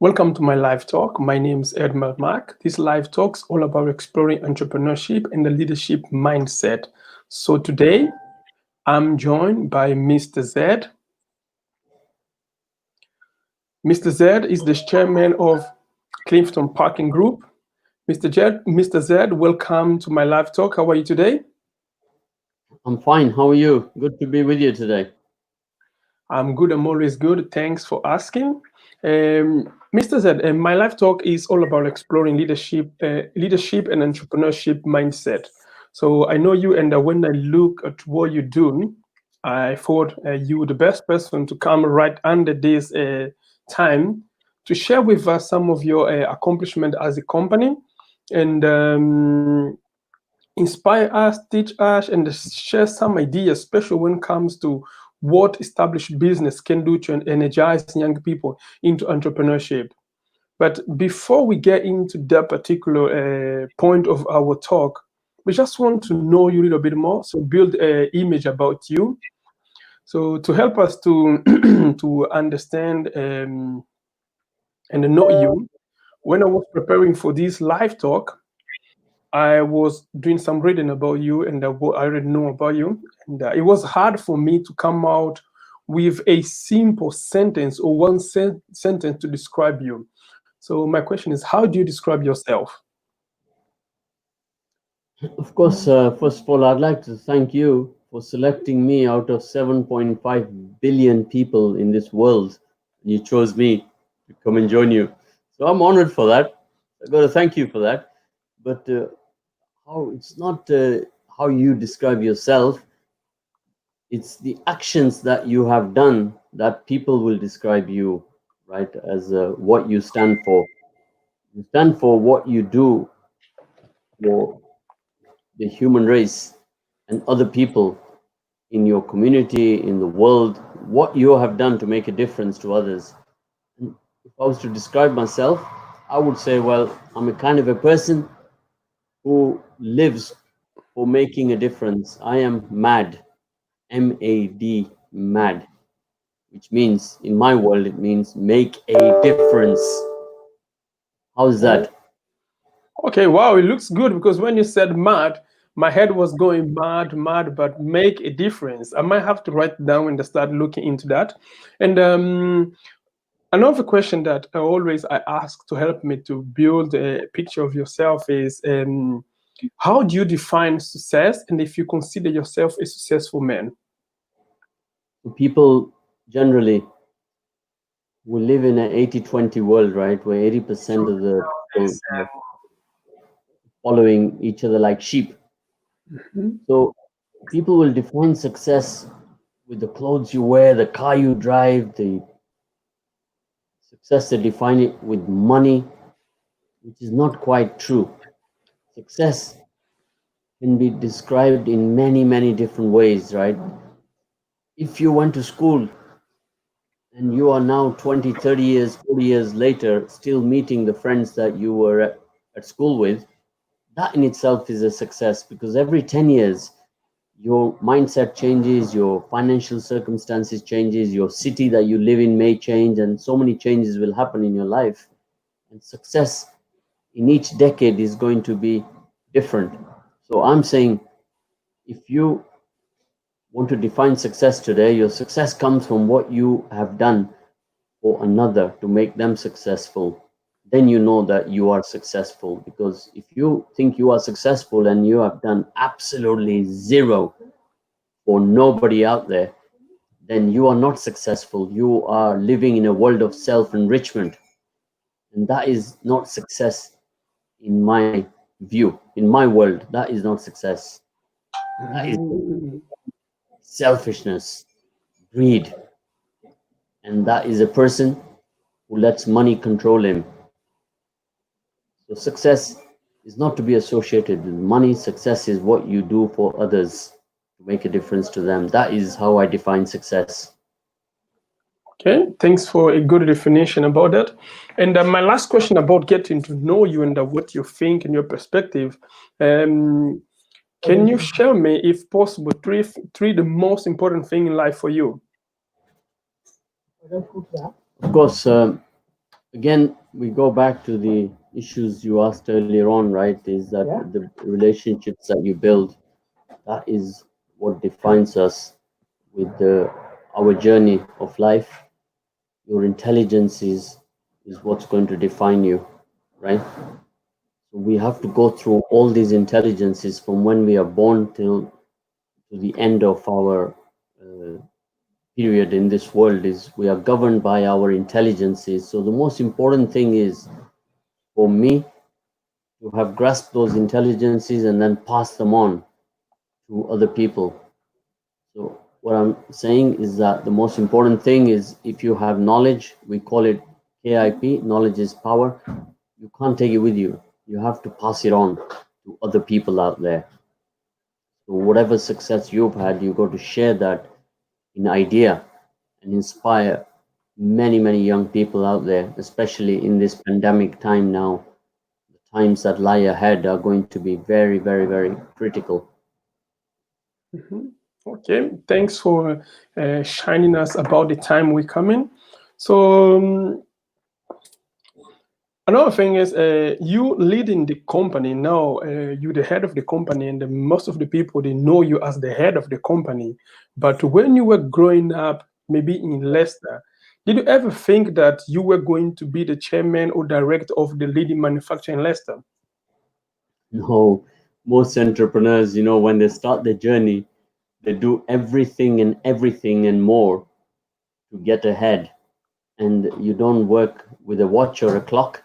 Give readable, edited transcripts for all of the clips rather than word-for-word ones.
Welcome to my live talk. My name is Edmar. This live talk is all about exploring entrepreneurship and the leadership mindset. So today, I'm joined by Mr. Zed. Mr. Zed is the chairman of Clifton Packaging Group. Mr. Zed, welcome to my live talk. How are you today? I'm fine. How are you? Good to be with you today. I'm good. I'm always good. Thanks for asking. Mr. Zed, my live talk is all about exploring leadership and entrepreneurship mindset. So I know you, and when I look at what you do, I thought you were the best person to come right under this time to share with us some of your accomplishment as a company and inspire us, teach us, and share some ideas, especially when it comes to what established business can do to energize young people into entrepreneurship. But before we get into that particular point of our talk, we just want to know you a little bit more. So build an image about you. So to help us to to understand and know you, when I was preparing for this live talk, I was doing some reading about you and what I already know about you. And it was hard for me to come out with a simple sentence or one sentence to describe you. So my question is, how do you describe yourself? Of course, first of all, I'd like to thank you for selecting me out of 7.5 billion people in this world. You chose me to come and join you. So I'm honored for that. I've got to thank you for that. But how it's not how you describe yourself, it's the actions that you have done that people will describe you, right, as what you stand for. You stand for what you do for the human race and other people in your community, in the world, what you have done to make a difference to others. And if I was to describe myself, I would say, well, I'm a kind of a person who lives for making a difference. I am mad, MAD, mad, which means in my world, it means make a difference. How's that? Okay, wow, it looks good because when you said mad, my head was going mad, mad, but make a difference. I might have to write it down and start looking into that. And another question that I ask to help me to build a picture of yourself is how do you define success, and if you consider yourself a successful man? People generally, we live in an 80-20 world, right? Where 80% of the people are following each other like sheep. Mhm. So people will define success with the clothes you wear, the car you drive, the success they define it with money, which is not quite true. Success can be described in many, many different ways, right? If you went to school and you are now 20, 30 years, 40 years later, still meeting the friends that you were at school with, that in itself is a success because every 10 years, your mindset changes, your financial circumstances changes, your city that you live in may change, and so many changes will happen in your life. And success in each decade is going to be different. So I'm saying if you want to define success today, your success comes from what you have done for another to make them successful. Then you know that you are successful. Because if you think you are successful and you have done absolutely zero for nobody out there, then you are not successful. You are living in a world of self enrichment. And that is not success in my view. In my world, that is not success. That is Mhm. selfishness, greed. And that is a person who lets money control him. So success is not to be associated with money. Success is what you do for others to make a difference to them. That is how I define success. Okay, thanks for a good definition about that. And my last question about getting to know you and what you think and your perspective. Um, can you share me, if possible, three the most important thing in life for you? Of course, again, we go back to the issues you asked earlier on, right? Is that Yeah. the relationships that you build, that is what defines us with our journey of life. Your intelligence is what's going to define you, right? So we have to go through all these intelligences from when we are born till to the end of our uh, period in this world. Is we are governed by our intelligences. So the most important thing is for me to have grasped those intelligences and then pass them on to other people. So what I'm saying is that the most important thing is if you have knowledge, we call it KIP, knowledge is power. You can't take it with you. You have to pass it on to other people out there. So whatever success you've had, you got to share that in idea and inspire many, many young people out there, especially in this pandemic time now. The times that lie ahead are going to be very, very, very critical. Mhm. Okay, thanks for shining us about the time we come in. So another thing is you leading the company now. You the head of the company, and most of the people they know you as the head of the company. But when you were growing up, maybe in Leicester, did you ever think that you were going to be the chairman or director of the leading manufacturer in Leicester? No, most entrepreneurs, when they start their journey, they do everything and more to get ahead. And you don't work with a watch or a clock.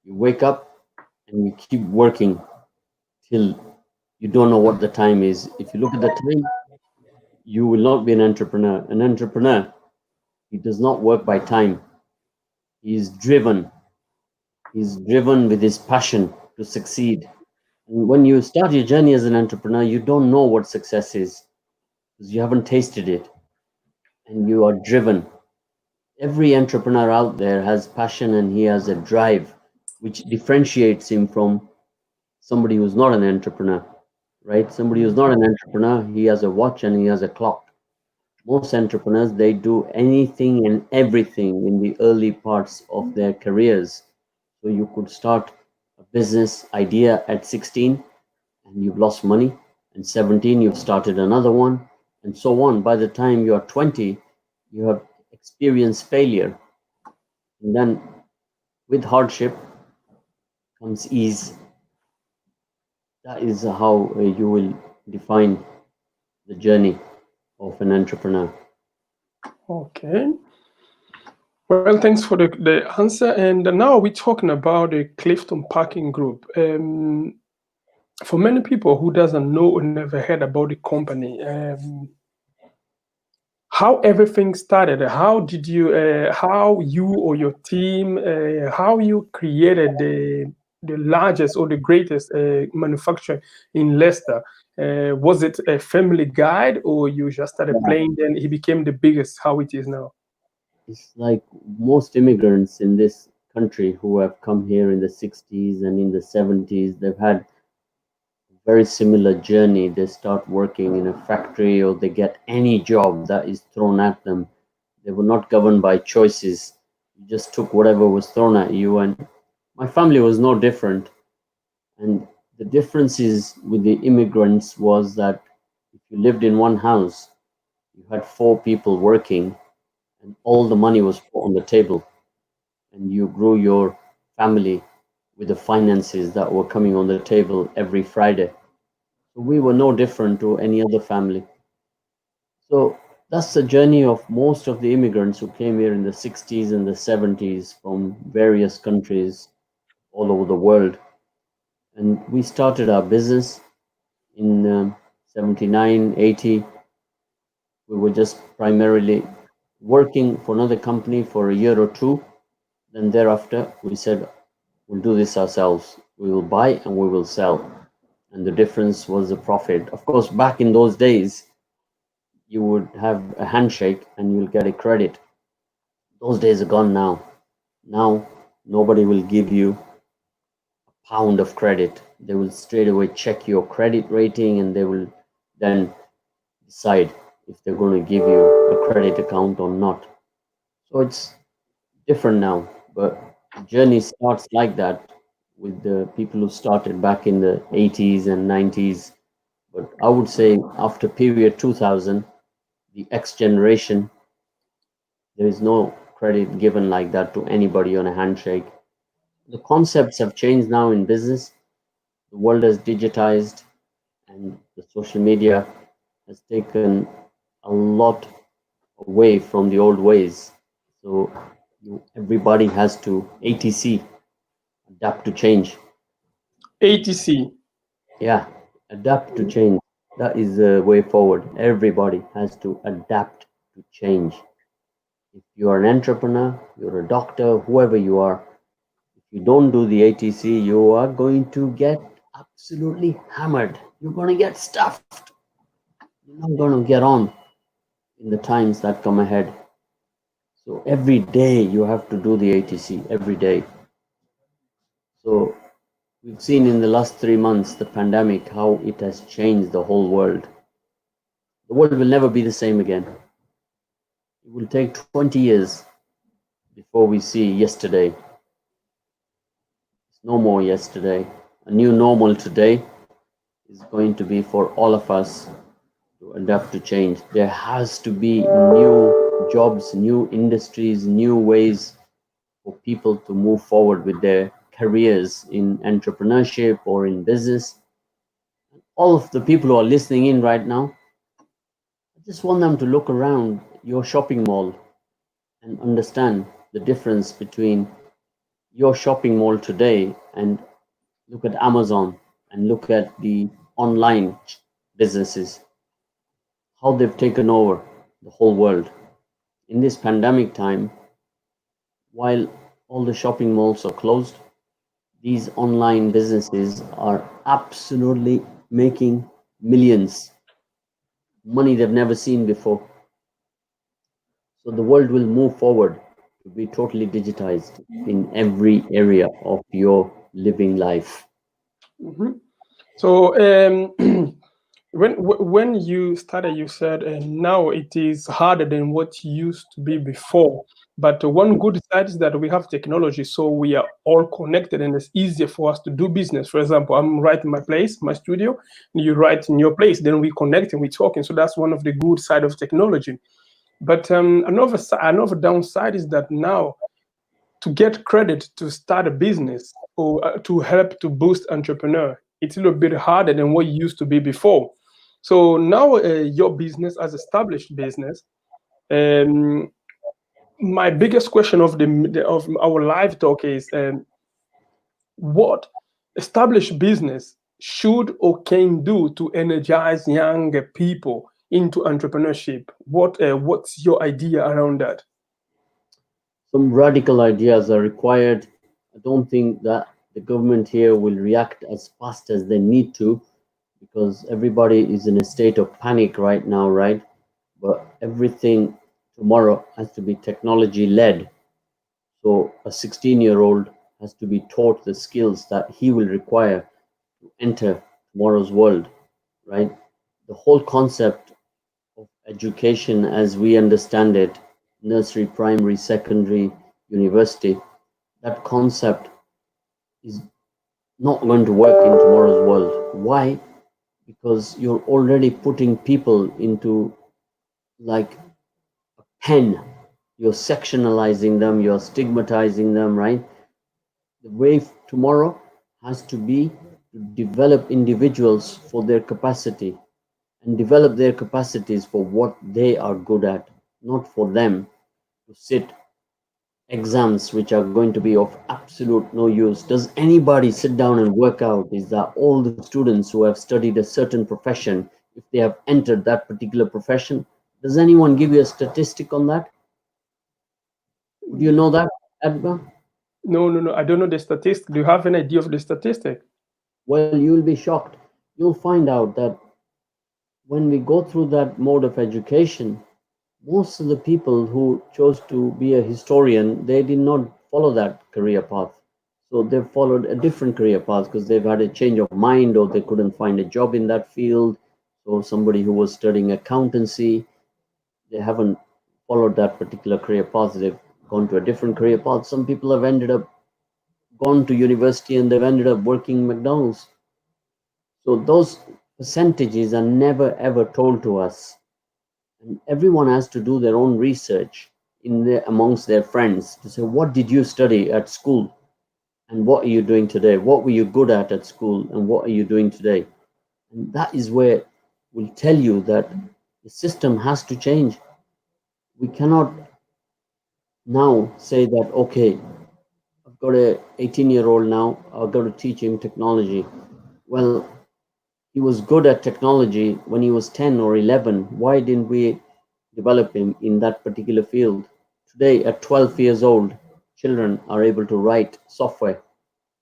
You wake up and you keep working till you don't know what the time is. If you look at the time, you will not be an entrepreneur. An entrepreneur, he does not work by time. He is driven. He's driven with his passion to succeed. And when you start your journey as an entrepreneur, you don't know what success is because you haven't tasted it and you are driven. Every entrepreneur out there has passion and he has a drive which differentiates him from somebody who's not an entrepreneur, right? Somebody who's not an entrepreneur, he has a watch and he has a clock. Most entrepreneurs, they do anything and everything in the early parts of their careers. So you could start a business idea at 16 and you've lost money, and 17 you've started another one, and so on. By the time you're 20, you have experienced failure, and then with hardship comes ease. That is how you will define the journey of an entrepreneur. Okay. Well, thanks for the answer. And now we're talking about the Clifton Packing Group. For many people who doesn't know or never heard about the company, how everything started, how you or your team, how you created the largest or the greatest manufacturer in Leicester. Was it a family guide, or you just started playing, then he became the biggest, how it is now? It's like most immigrants in this country who have come here in the 60s and in the 70s, they've had a very similar journey. They start working in a factory or they get any job that is thrown at them. They were not governed by choices. You just took whatever was thrown at you. And my family was no different. And the difference is with the immigrants was that if you lived in one house, you had four people working and all the money was put on the table and you grew your family with the finances that were coming on the table every Friday. So we were no different to any other family. So that's the journey of most of the immigrants who came here in the 60s and the 70s from various countries all over the world. And we started our business in 79, 80. We were just primarily working for another company for a year or two. Then thereafter, we said, we'll do this ourselves. We will buy and we will sell. And the difference was the profit. Of course, back in those days, you would have a handshake and you'll get a credit. Those days are gone now. Now, nobody will give you a pound of credit. They will straight away check your credit rating and they will then decide if they're going to give you a credit account or not. So it's different now. But the journey starts like that with the people who started back in the 80s and 90s. But I would say after period 2000, the X generation, there is no credit given like that to anybody on a handshake. The concepts have changed now in business. The world has digitized, and the social media has taken a lot away from the old ways. So everybody has to ATC, adapt to change. ATC. Yeah, adapt to change. That is the way forward. Everybody has to adapt to change. If you are an entrepreneur, you're a doctor, whoever you are, if you don't do the ATC, you are going to get absolutely hammered. You're going to get stuffed. You're not going to get on in the times that come ahead. So every day you have to do the ATC, every day. So we've seen in the last 3 months, the pandemic, how it has changed the whole world. The world will never be the same again. It will take 20 years before we see yesterday. It's no more yesterday. A new normal today is going to be for all of us to adapt to change. There has to be new jobs, new industries, new ways for people to move forward with their careers in entrepreneurship or in business. All of the people who are listening in right now, I just want them to look around your shopping mall and understand the difference between your shopping mall today and look at Amazon and look at the online businesses, how they've taken over the whole world. In this pandemic time, while all the shopping malls are closed, these online businesses are absolutely making millions, money they've never seen before. So the world will move forward to be totally digitized in every area of your living life. Mhm. So when you started, you said now it is harder than what used to be before. But one good side is that we have technology, so we are all connected, and it's easier for us to do business. For example, I'm right in my place, my studio, and you write in your place. Then we connect and we talking. So that's one of the good side of technology. But another downside is that now to get credit to start a business or to help to boost entrepreneur, it's a little bit harder than what it used to be before. So now your business as established business, um, my biggest question of of our live talk is what established business should or can do to energize younger people into entrepreneurship? What's your idea around that? Some radical ideas are required. I don't think that the government here will react as fast as they need to because everybody is in a state of panic right now, right? But everything tomorrow has to be technology led. So a 16-year-old has to be taught the skills that he will require to enter tomorrow's world, right? The whole concept of education as we understand it, nursery, primary, secondary, university, that concept is not going to work in tomorrow's world. Why? Because you're already putting people into like a pen. You're sectionalizing them, you're stigmatizing them, right? The way tomorrow has to be to develop individuals for their capacity and develop their capacities for what they are good at, not for them to sit exams which are going to be of absolute no use. Does anybody sit down and work out is that all the students who have studied a certain profession, if they have entered that particular profession, does anyone give you a statistic on that? Would you know that, Edmar? No, no, no. I don't know the statistic. Do you have an idea of the statistic? Well, you'll be shocked. You'll find out that when we go through that mode of education, most of the people who chose to be a historian, they did not follow that career path. So they followed a different career path because they've had a change of mind or they couldn't find a job in that field. So somebody who was studying accountancy, they haven't followed that particular career path. They've gone to a different career path. Some people have ended up gone to university and they've ended up working McDonald's. So those percentages are never ever told to us. And everyone has to do their own research amongst their friends to say, what did you study at school? And what are you doing today? What were you good at school? And what are you doing today? And that is where we'll tell you that the system has to change. We cannot now say that, okay, I've got a 18-year-old now, I've got to teach him technology. Well, he was good at technology when he was 10 or 11. Why didn't we develop him in that particular field? Today, at 12 years old, children are able to write software.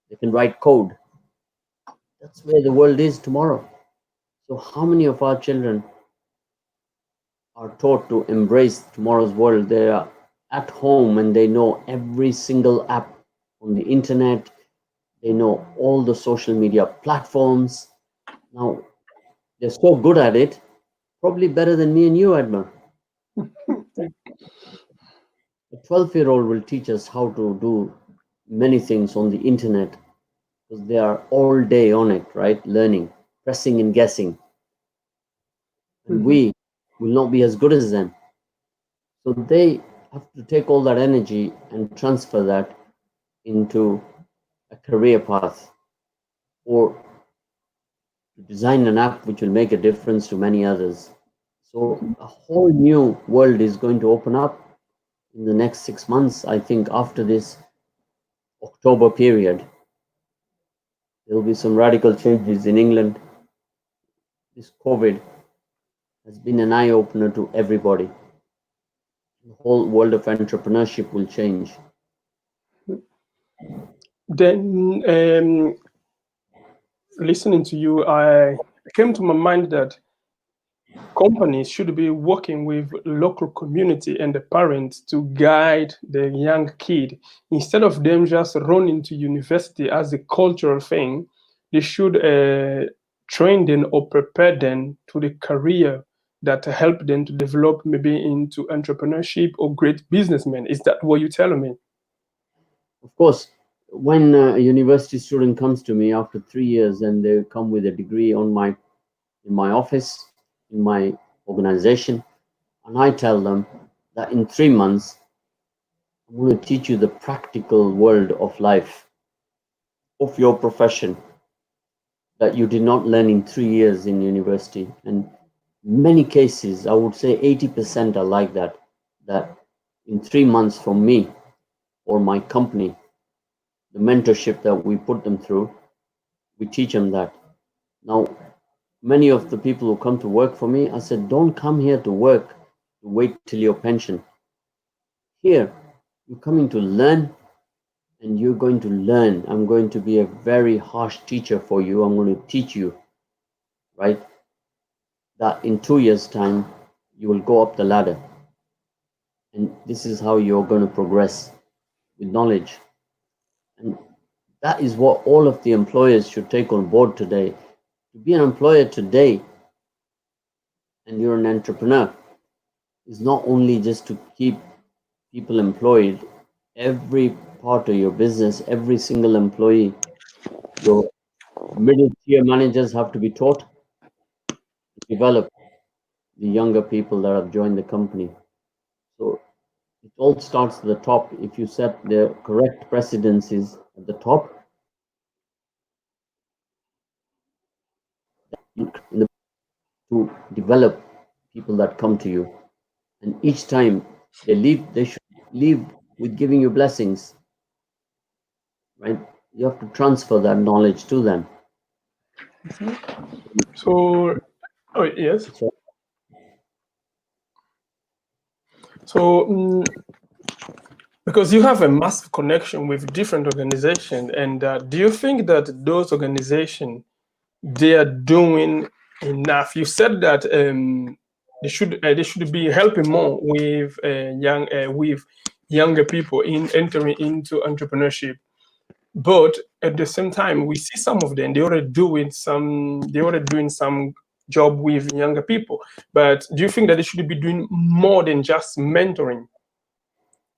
They can write code. That's where the world is tomorrow. So how many of our children are taught to embrace tomorrow's world? They are at home and they know every single app on the internet. They know all the social media platforms. Now, they're so good at it, probably better than me and you, Edmar. A 12-year-old will teach us how to do many things on the internet because they are all day on it, right? Learning, pressing and guessing. And we will not be as good as them. So they have to take all that energy and transfer that into a career path or to design an app which will make a difference to many others. So a whole new world is going to open up in the next 6 months. I think after this October period, there will be some radical changes in England. This COVID has been an eye-opener to everybody. The whole world of entrepreneurship will change. Then, listening to you, I came to my mind that companies should be working with local community and the parents to guide the young kid. Instead of them just running to university as a cultural thing, they should train them or prepare them to the career that help them to develop maybe into entrepreneurship or great businessmen. Is that what you're telling me? Of course, when a university student comes to me after 3 years and they come with a degree in my office, in my organization, and I tell them that in 3 months, I'm going to teach you the practical world of life, of your profession, that you did not learn in 3 years in university. And many cases, I would say 80% are like that, that in 3 months from me or my company, the mentorship that we put them through, we teach them that. Now, many of the people who come to work for me, I said, don't come here to work to wait till your pension. Here, you're coming to learn and you're going to learn. I'm going to be a very harsh teacher for you. I'm going to teach you, right? That in 2 years' time, you will go up the ladder. And this is how you're going to progress with knowledge. And that is what all of the employers should take on board today. To be an employer today and you're an entrepreneur is not only just to keep people employed, every part of your business, every single employee, your middle tier managers have to be taught to develop the younger people that have joined the company. So it all starts at the top. If you set the correct precedences at the top, to develop people that come to you. And each time they leave, they should leave with giving you blessings, right? You have to transfer that knowledge to them. So, oh yes. So So, because you have a massive connection with different organizations, and do you think that those organizations they are doing enough? You said that they should be helping more with younger people in entering into entrepreneurship. But at the same time, we see some of them they already doing some job with younger people. But do you think that they should be doing more than just mentoring?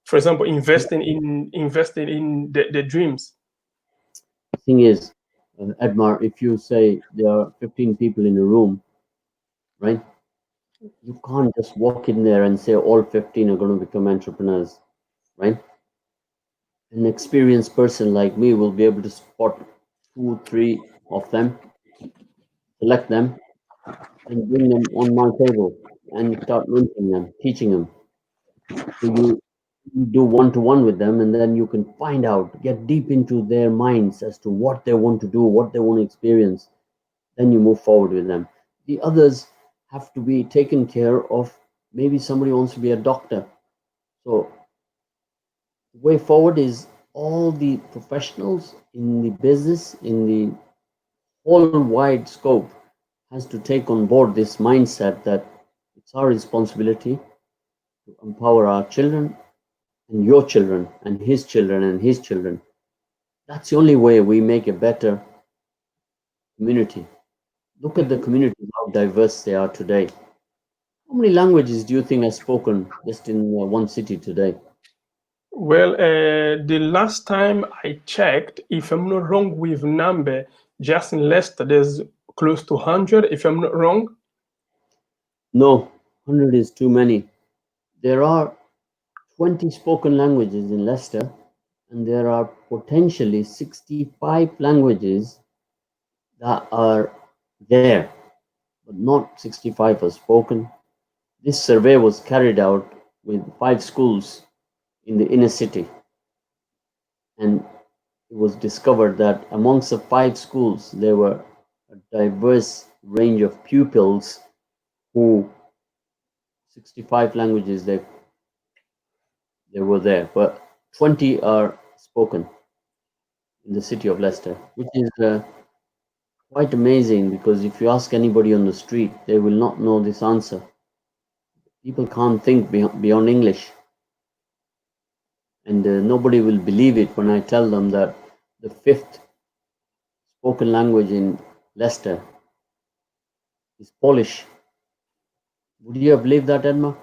For example, investing in the dreams. The thing is, Edmar, if you say there are 15 people in a room, right? You can't just walk in there and say all 15 are going to become entrepreneurs, right? An experienced person like me will be able to spot two, three of them, select them, and bring them on my table and start mentoring them, teaching them. So you do one-to-one with them, and then you can find out, get deep into their minds as to what they want to do, what they want to experience. Then you move forward with them. The others have to be taken care of. Maybe somebody wants to be a doctor. So the way forward is all the professionals in the business, in the whole wide scope, has to take on board this mindset that it's our responsibility to empower our children and your children and his children and his children. That's the only way we make a better community. Look at the communities, how diverse they are today. How many languages do you think are spoken just in one city today? Well, the last time I checked, if I'm not wrong with number, just in Leicester, there's close to 100, if I'm not wrong. No, 100 is too many. There are 20 spoken languages in Leicester, and there are potentially 65 languages that are there, but not 65 are spoken. This survey was carried out with 5 schools in the inner city, and it was discovered that amongst the 5 schools, there were a diverse range of pupils who 65 languages they were there, but 20 are spoken in the city of Leicester, which is quite amazing because if you ask anybody on the street, they will not know this answer. People can't think beyond English, and nobody will believe it when I tell them that the fifth spoken language in Leicester is Polish. Would you have believed that, Edmar?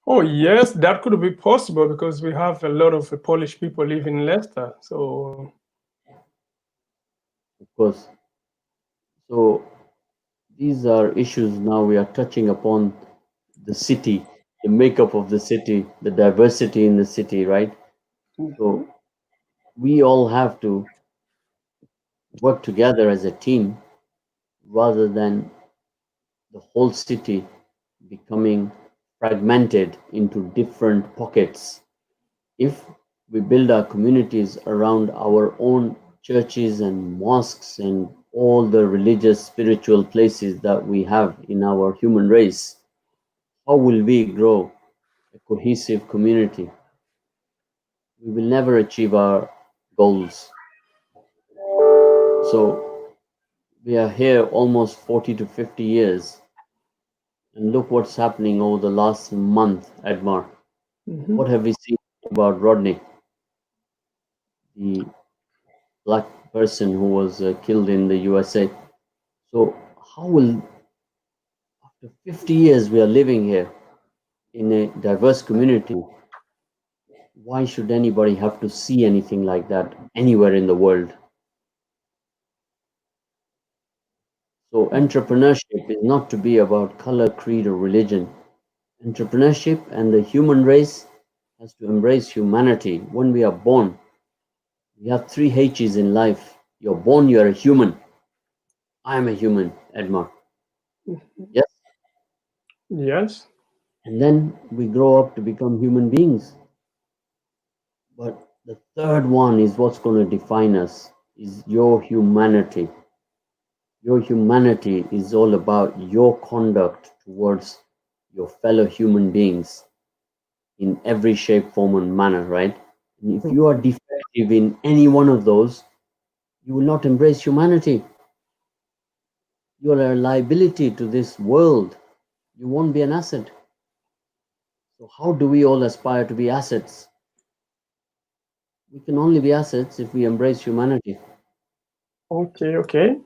Oh, yes, that could be possible because we have a lot of Polish people living in Leicester. So, Of course. So these are issues now we are touching upon the city, the makeup of the city, the diversity in the city, right? So we all have to work together as a team rather than the whole city becoming fragmented into different pockets. If we build our communities around our own churches and mosques and all the religious spiritual places that we have in our human race, how will we grow a cohesive community? We will never achieve our goals. So we are here almost 40 to 50 years, and look what's happening over the last month, Edmar. What have we seen about Rodney, the black person who was killed in the USA? So how will, after 50 years we are living here in a diverse community, why should anybody have to see anything like that anywhere in the world? So entrepreneurship is not to be about color, creed, or religion. Entrepreneurship and the human race has to embrace humanity. When we are born, we have 3 H's in life. You're born, you're a human. I am a human, Edmar. Yes? yes. And then we grow up to become human beings. But the third one is what's going to define us is your humanity. Your humanity is all about your conduct towards your fellow human beings in every shape, form, and manner, right? And if you are defective in any one of those, you will not embrace humanity. You are a liability to this world. You won't be an asset. So, how do we all aspire to be assets? We can only be assets if we embrace humanity. Okay, okay.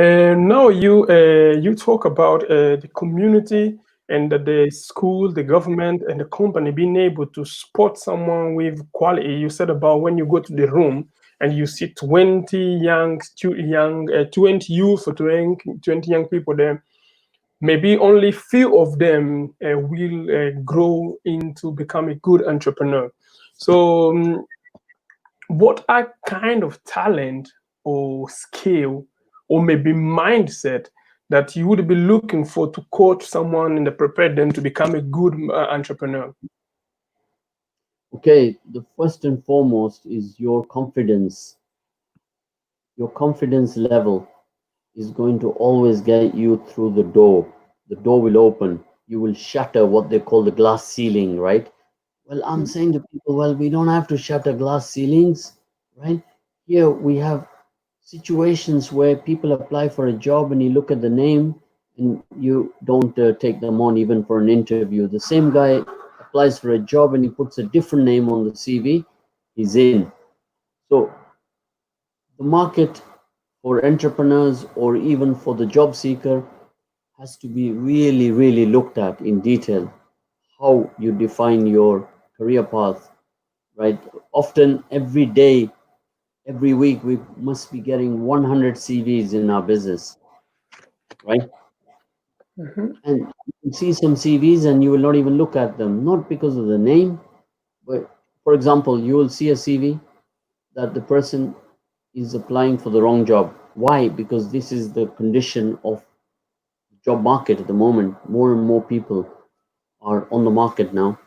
And now you talk about the community and the school, the government, and the company being able to spot someone with quality. You said about when you go to the room and you see 20 20 youth or 20 young people there, maybe only few of them will grow into become a good entrepreneur. So what are kind of talent or skill or maybe mindset that you would be looking for to coach someone and prepare them to become a good entrepreneur? Okay, the first and foremost is your confidence. Your confidence level is going to always get you through the door. The door will open. You will shatter what they call the glass ceiling, right? Well, I'm saying to people, well, we don't have to shatter glass ceilings, right? Here we have situations where people apply for a job and you look at the name and you don't take them on even for an interview. The same guy applies for a job and he puts a different name on the CV, he's in. So the market for entrepreneurs or even for the job seeker has to be really, really looked at in detail. How you define your career path, right? Often every day, every week, we must be getting 100 CVs in our business, right? Mhm. And you can see some CVs and you will not even look at them, not because of the name, but for example, you will see a CV that the person is applying for the wrong job. Why? Because this is the condition of job market at the moment. More and more people are on the market now.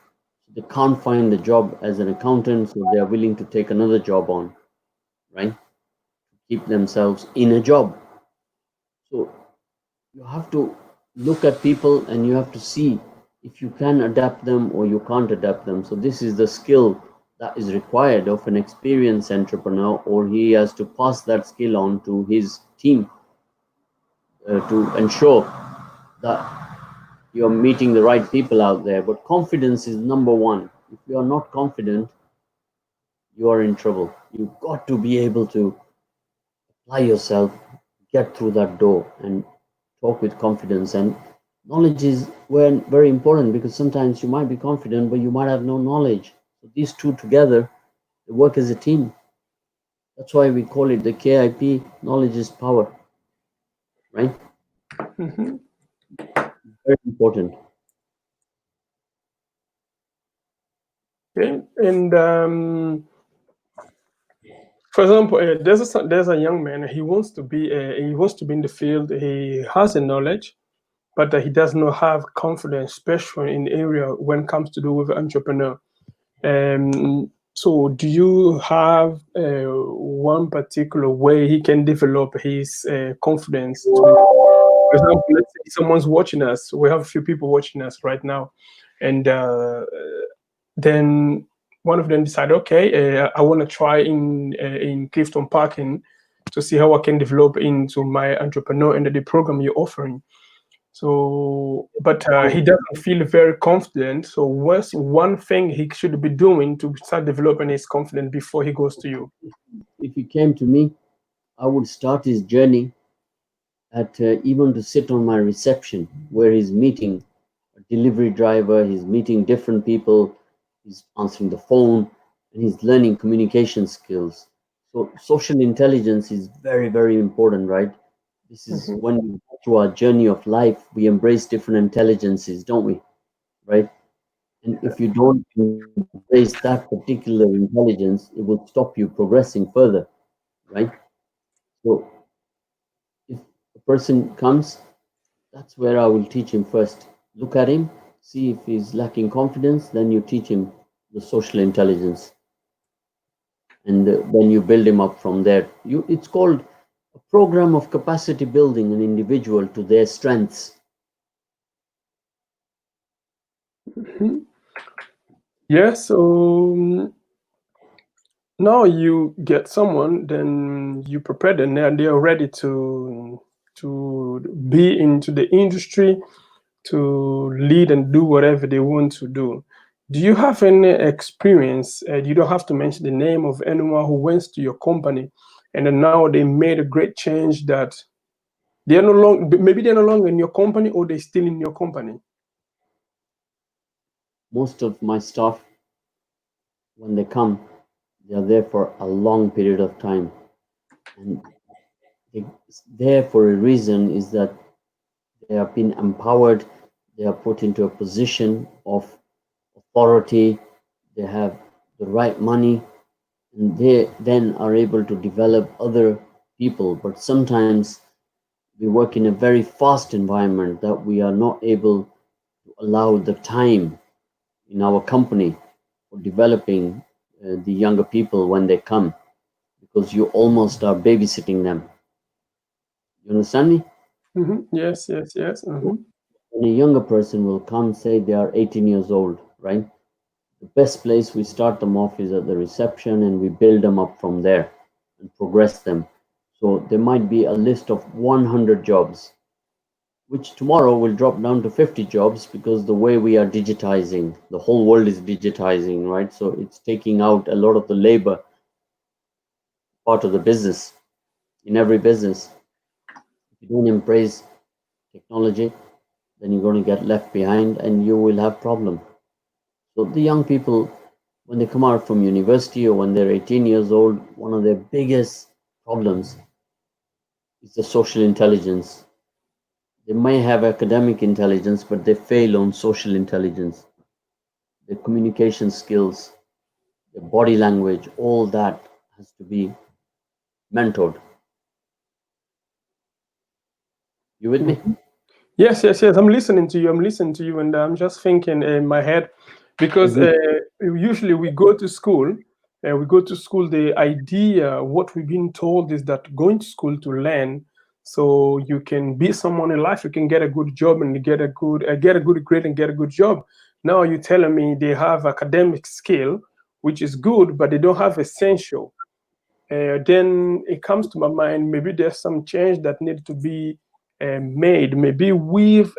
They can't find a job as an accountant, so they are willing to take another job on, right? Keep themselves in a job. So you have to look at people and you have to see if you can adapt them or you can't adapt them. So this is the skill that is required of an experienced entrepreneur, or he has to pass that skill on to his team to ensure that you're meeting the right people out there. But confidence is number one. If you are not confident, you are in trouble. You've got to be able to apply yourself, get through that door, and talk with confidence. And knowledge is very important, because sometimes you might be confident, but you might have no knowledge. So these two together, they work as a team. That's why we call it the KIP, knowledge is power, right? Mhm. Very important. Okay. And for example, there's a young man. He wants to be in the field. He has a knowledge, but he does not have confidence, especially in the area when it comes to do with entrepreneur. So do you have one particular way he can develop his confidence? For example, let's say someone's watching us. We have a few people watching us right now, and then one of them decide, okay, I want to try in Clifton Parking to see how I can develop into my entrepreneur and the program you're offering. So, but he doesn't feel very confident. So, what's one thing he should be doing to start developing his confidence before he goes to you? If he came to me, I would start his journey at even to sit on my reception, where he's meeting a delivery driver, he's meeting different people, he's answering the phone, and he's learning communication skills. So social intelligence is very, very important, right? This is Mhm. when we go through our journey of life, we embrace different intelligences, don't we? Right? And if you don't embrace that particular intelligence, it will stop you progressing further, right? So if a person comes, that's where I will teach him first. Look at him, see if he's lacking confidence, then you teach him the social intelligence, and then you build him up from there. It's called a program of capacity building an individual to their strengths. Mhm. Yeah, so now you get someone, then you prepare them, and they are ready to be into the industry, to lead and do whatever they want to do. Do you have any experience? You don't have to mention the name of anyone who went to your company, and then now they made a great change that they are no longer, maybe they're no longer in your company or they're still in your company. most of my staff, when they come, they are there for a long period of time, and they there for a reason is that they have been empowered, they are put into a position of authority, they have the right money, and they then are able to develop other people. But sometimes we work in a very fast environment that we are not able to allow the time in our company for developing the younger people when they come, because you almost are babysitting them. You understand me? Yes, yes, yes. When a younger person will come, say they are 18 years old, right? The best place we start them off is at the reception, and we build them up from there and progress them. So there might be a list of 100 jobs, which tomorrow will drop down to 50 jobs, because the way we are digitizing, the whole world is digitizing, right? So it's taking out a lot of the labor part of the business in every business. If you don't embrace technology, then you're going to get left behind and you will have problem. So the young people, when they come out from university or when they're 18 years old, one of their biggest problems is the social intelligence. They may have academic intelligence, but they fail on social intelligence, their communication skills, their body language, all that has to be mentored. You with me? Yes, yes, yes. I'm listening to you. I'm listening to you, and I'm just thinking in my head, because Mhm. usually we go to school. We go to school. The idea, what we've been told, is that going to school to learn, so you can be someone in life. You can get a good job and get a good grade and get a good job. Now you're telling me they have academic skill, which is good, but they don't have essential. Then it comes to my mind, maybe there's some change that needs to be made, maybe with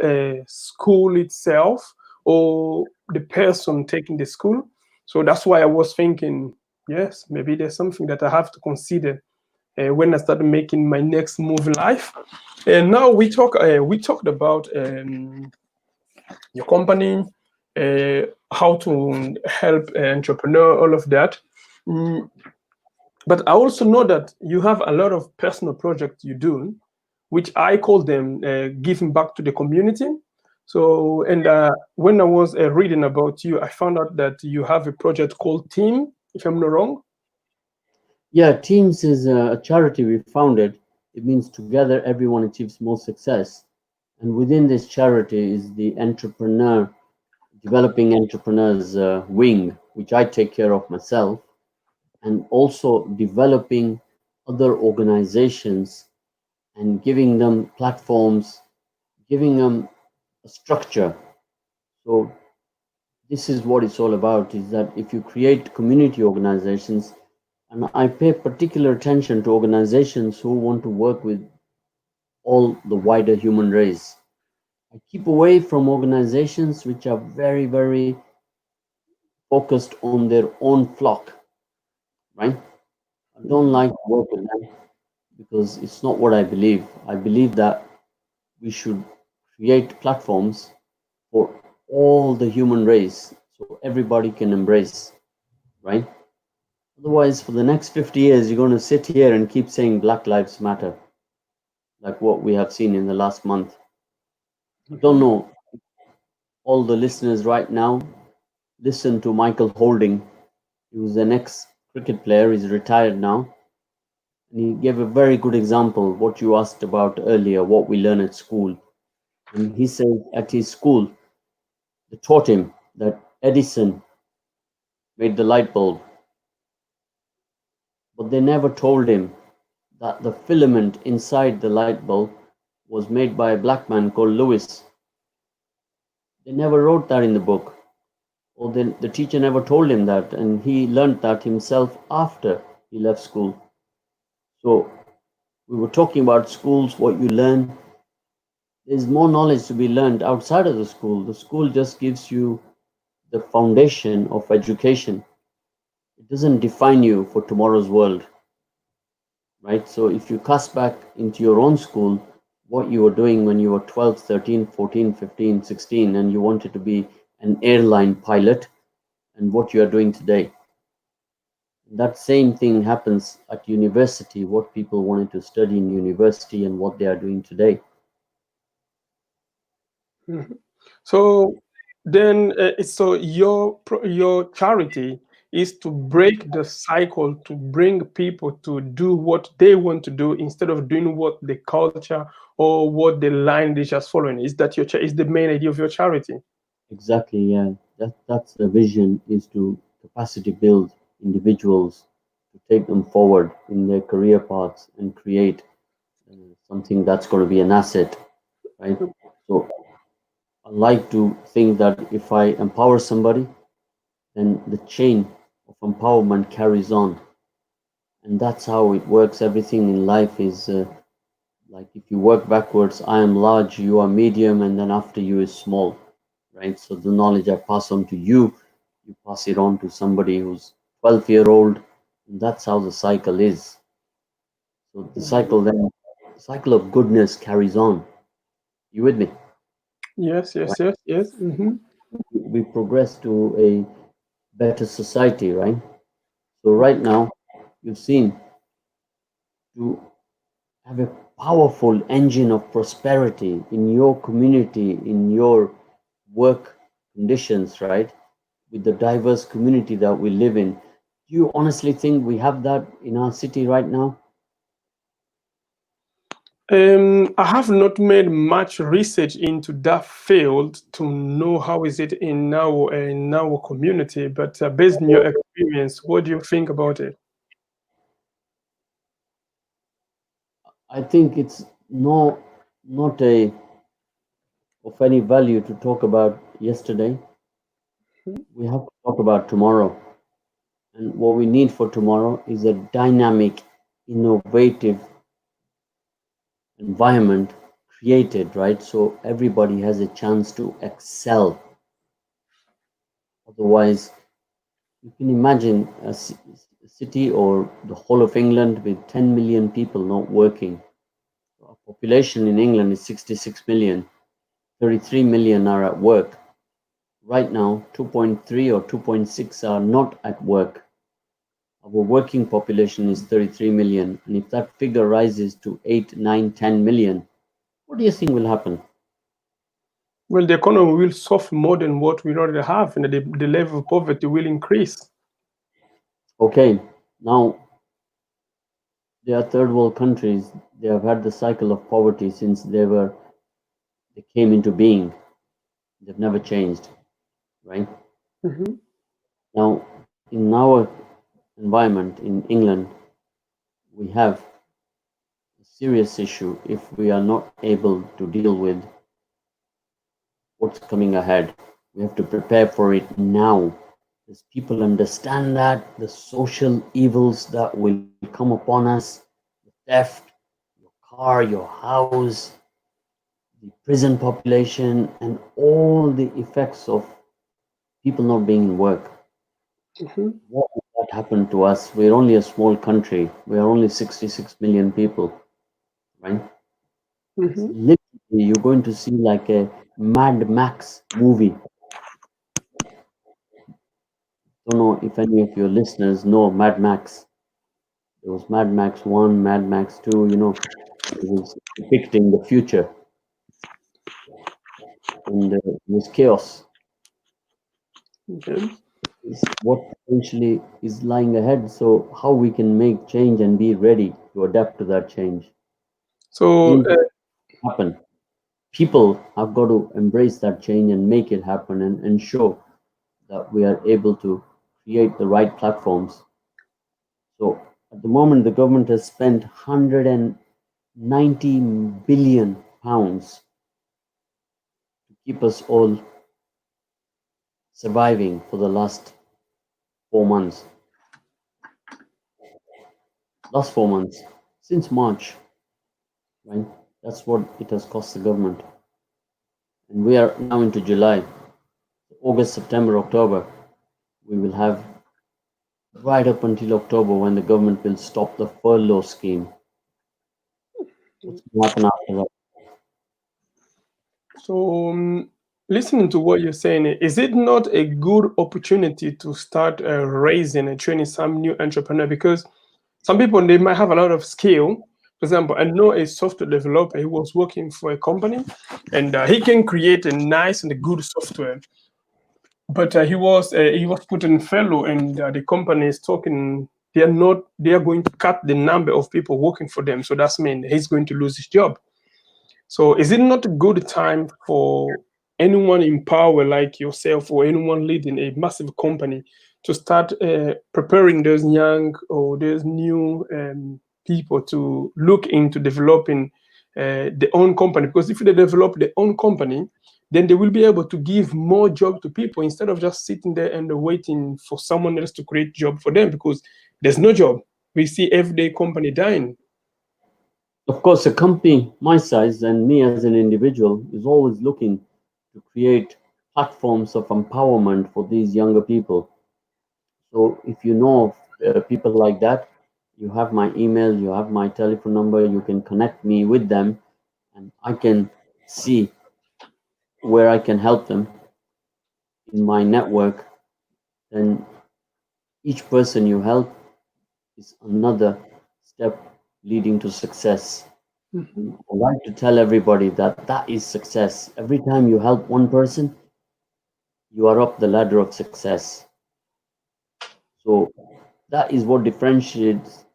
school itself or the person taking the school. So that's why I was thinking, yes, maybe there's something that I have to consider when I start making my next move in life. And now we talked about your company, how to help entrepreneur, all of that. Mm, but I also know that you have a lot of personal projects you do, which I call them giving back to the community. So, and when I was reading about you, I found out that you have a project called Team, if I'm not wrong. Yeah, Teams is a charity we founded. It means together everyone achieves more success. And within this charity is the entrepreneur, developing entrepreneurs wing, which I take care of myself, and also developing other organizations and giving them platforms, giving them a structure. So this is what it's all about, is that if you create community organizations, and I pay particular attention to organizations who want to work with all the wider human race. I keep away from organizations which are very, very focused on their own flock, right? I don't like to work with them because it's not what I believe. I believe that we should create platforms for all the human race so everybody can embrace, right? Otherwise, for the next 50 years, you're going to sit here and keep saying Black Lives Matter, like what we have seen in the last month. I don't Mhm. know, all the listeners right now listen to Michael Holding. He was an ex cricket player, he's retired now. And he gave a very good example, what you asked about earlier, what we learn at school. And he said at his school, they taught him that Edison made the light bulb, but they never told him that the filament inside the light bulb was made by a black man called Lewis. They never wrote that in the book, or the teacher never told him that, and he learned that himself after he left school. So we were talking about schools, what you learn. There's more knowledge to be learned outside of the school. The school just gives you the foundation of education. It doesn't define you for tomorrow's world, right? So if you cast back into your own school, what you were doing when you were 12, 13, 14, 15, 16, and you wanted to be an airline pilot and what you are doing today. That same thing happens at university, what people wanted to study in university and what they are doing today. Mhm. So then, so your charity is to break the cycle, to bring people to do what they want to do instead of doing what the culture or what the line is just following. Is that is the main idea of your charity? Exactly, yeah. That's the vision, is to capacity build individuals, to take them forward in their career paths and create something that's going to be an asset, right? So I like to think that if I empower somebody, then the chain of empowerment carries on, and that's how it works. Everything in life is like, if you work backwards, I am large, you are medium, and then after you is small, right? So the knowledge I pass on to you, you pass it on to somebody who's 12-year-old, and that's how the cycle is. So Mhm. the cycle of goodness carries on. You with me? Yes, yes, yes, yes. Hmm. We progress to a better society, right? So right now, you've seen, to have a powerful engine of prosperity in your community, in your work conditions, right? With the diverse community that we live in. Do you honestly think we have that in our city right now? I have not made much research into that field to know how is it in our community, but based on your experience, what do you think about it? I think it's not a of any value to talk about yesterday. We have to talk about tomorrow. And what we need for tomorrow is a dynamic, innovative environment created, right? So everybody has a chance to excel. Otherwise, you can imagine a city or the whole of England with 10 million people not working. Our population in England is 66 million, 33 million are at work. Right now, 2.3 or 2.6 are not at work. Our working population is 33 million, and if that figure rises to 8, 9, 10 million, what do you think will happen? Well, the economy will suffer more than what we already have, and the level of poverty will increase. Okay, now there are third world countries. They have had the cycle of poverty since they came into being. They've never changed, right? Mhm. Now, in our environment in England, we have a serious issue if we are not able to deal with what's coming ahead. We have to prepare for it now. As people understand that the social evils that will come upon us, the theft, your car, your house, the prison population, and all the effects of people not being in work. Mhm. What will that happen to us? We're only a small country. We are only 66 million people, right? It's Mhm. literally, you're going to see like a Mad Max movie. Don't know if any of your listeners know Mad Max. There was Mad Max 1, Mad Max 2, it was depicting the future, and it was chaos. Okay. Is what potentially is lying ahead. So, how we can make change and be ready to adapt to that change. So, Change will happen. People have got to embrace that change and make it happen, and ensure that we are able to create the right platforms. So, at the moment, the government has spent 190 billion pounds to keep us all surviving for the last 4 months. Last 4 months, since March, right? That's what it has cost the government. And we are now into July, August, September, October. We will have right up until October when the government will stop the furlough scheme. What's going to happen after that? so Listening to what you're saying, is it not a good opportunity to start raising and training some new entrepreneur? Because some people, they might have a lot of skill. For example, I know a software developer. He was working for a company, and he can create a nice and a good software. But he was put in fellow, and the company is talking. They are not. They are going to cut the number of people working for them. So that's mean he's going to lose his job. So is it not a good time for anyone in power like yourself or anyone leading a massive company to start preparing those young or those new people to look into developing their own company? Because if they develop their own company, then they will be able to give more job to people instead of just sitting there and waiting for someone else to create job for them, because there's no job. We see everyday company dying. Of course, a company my size and me as an individual is always looking to create platforms of empowerment for these younger people. So if you know of people like that, you have my email, you have my telephone number, you can connect me with them, and I can see where I can help them in my network. Then each person you help is another step leading to success. Mhm. I like to tell everybody that that is success. Every time you help one person, you are up the ladder of success. So that is what differentiates.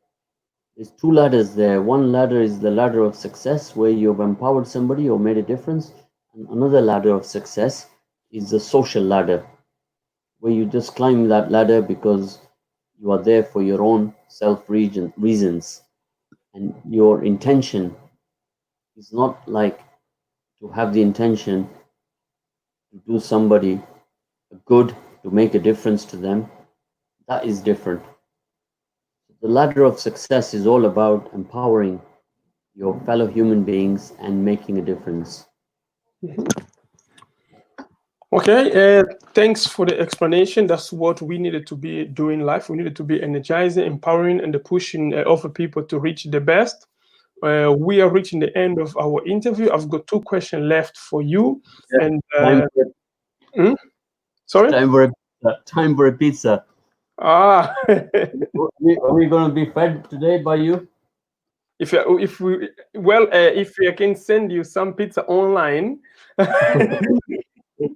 There's two ladders there. One ladder is the ladder of success, where you've empowered somebody or made a difference. And another ladder of success is the social ladder, where you just climb that ladder because you are there for your own reasons. And your intention is not like to have the intention to do somebody good, to make a difference to them. That is different. The ladder of success is all about empowering your fellow human beings and making a difference. Okay, thanks for the explanation. That's what we needed to be doing in life. We needed to be energizing, empowering, and pushing other people to reach the best. We are reaching the end of our interview. I've got two questions left for you. Yeah. And Time for, hmm? Sorry? time for a pizza. Ah, Are we going to be fed today by you? if we well, if I can send you some pizza online.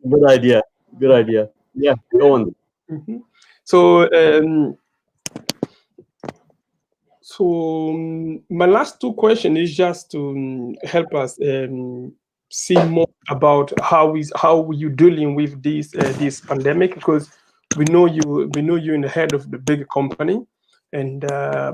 Good idea. Good idea. Yeah, go on. Mhm. So, my last two question is just to help us see more about how you dealing with this pandemic, because we know you in the head of the big company, and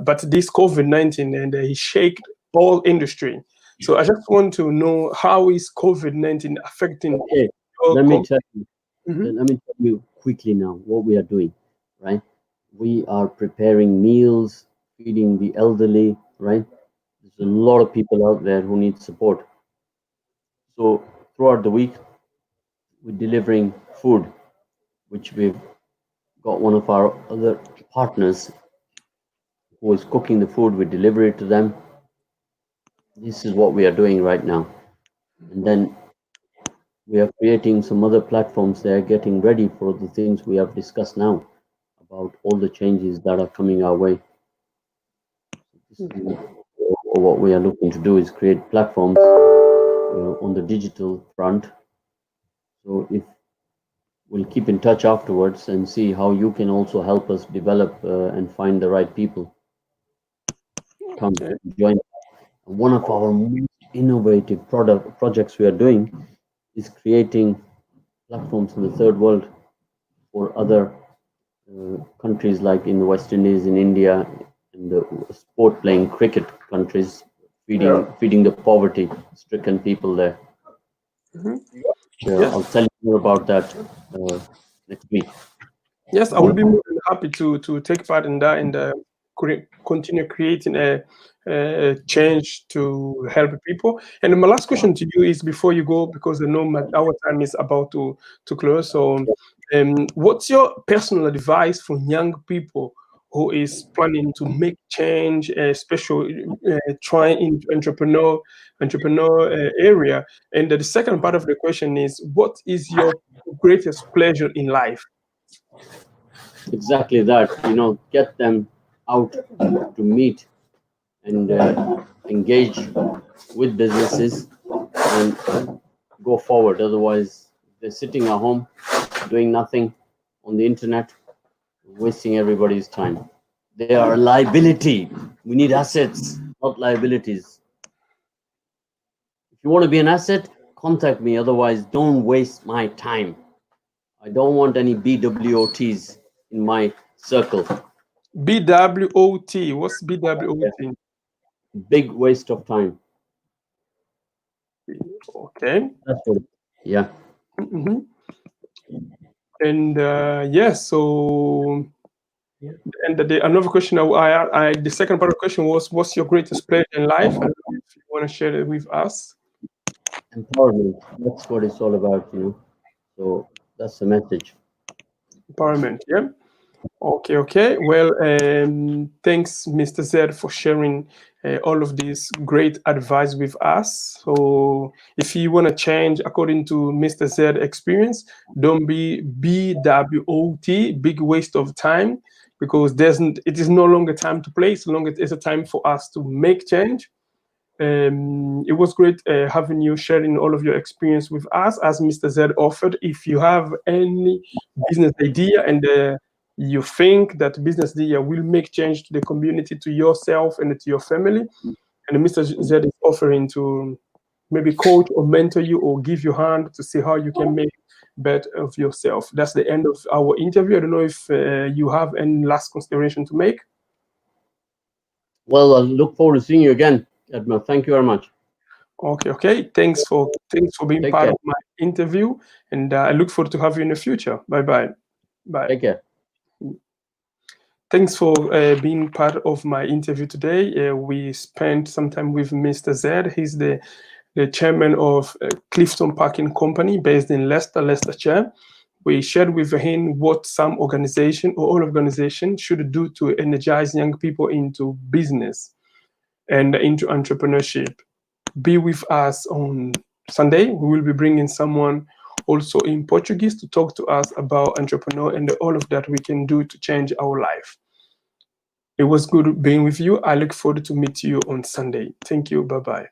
but this COVID-19 and it shaked all industry. So I just want to know, how is COVID-19 affecting Okay, your let me company? tell you. Mhm. Let me tell you quickly now what we are doing. Right, we are preparing meals, feeding the elderly. Right, there's a lot of people out there who need support. So throughout the week, we're delivering food, which we've got one of our other partners who is cooking the food. We deliver it to them. This is what we are doing right now. And then we are creating some other platforms. They are getting ready for the things we have discussed now about all the changes that are coming our way. This is what we are looking to do, is create platforms on the digital front. So if we'll keep in touch afterwards and see how you can also help us develop and find the right people to come Okay. join. One of our most innovative projects we are doing is creating platforms in the third world for other countries, like in the West Indies, in India, in the sport playing cricket countries, Yeah. feeding the poverty stricken people there. Mhm. Sure, Yes. I'll tell you more about that uh, next week. Yes, I will be more than happy to take part in that, and continue creating a change to help people. And my last question to you is, before you go, because I know our time is about to close. So, what's your personal advice for young people who is planning to make change, especially trying into entrepreneur area. And the second part of the question is, what is your greatest pleasure in life? Exactly that. Get them out to meet and engage with businesses and go forward. Otherwise, they're sitting at home doing nothing on the internet, wasting everybody's time. They are a liability. We need assets, not liabilities. If you want to be an asset, contact me. Otherwise, don't waste my time. I don't want any BWOTs in my circle. BWOT. What's BWOT? Big waste of time. Okay. That's what. Yeah. Mhm. And yes, so and another question the second part of the question was, what's your greatest pleasure in life? I don't know if you want to share it with us. Empowerment. That's what it's all about. So that's the message. Empowerment, yeah. Okay. Well, thanks, Mr. Zed, for sharing all of this great advice with us. So, if you want to change according to Mr. Zed experience, don't be BWOT, big waste of time, because it is no longer time to play. So long as it's a time for us to make change. It was great having you sharing all of your experience with us, as Mr. Z offered. If you have any business idea and you think that business idea will make change to the community, to yourself, and to your family, and Mr. Z is offering to maybe coach or mentor you or give you a hand to see how you can make better of yourself. That's the end of our interview. I don't know if you have any last consideration to make. Well, I look forward to seeing you again, Edmar. Thank you very much. Okay. Thanks for being Take part care. of my interview, and I look forward to have you in the future. Bye. Take care. Thanks for being part of my interview today. We spent some time with Mr. Zed. He's the chairman of Clifton Packaging Company based in Leicestershire. We shared with him what some organization or all organizations should do to energize young people into business and into entrepreneurship. Be with us on Sunday. We will be bringing someone also in Portuguese to talk to us about entrepreneur and all of that we can do to change our life. It was good being with you. I look forward to meet you on Sunday. Thank you. Bye-bye.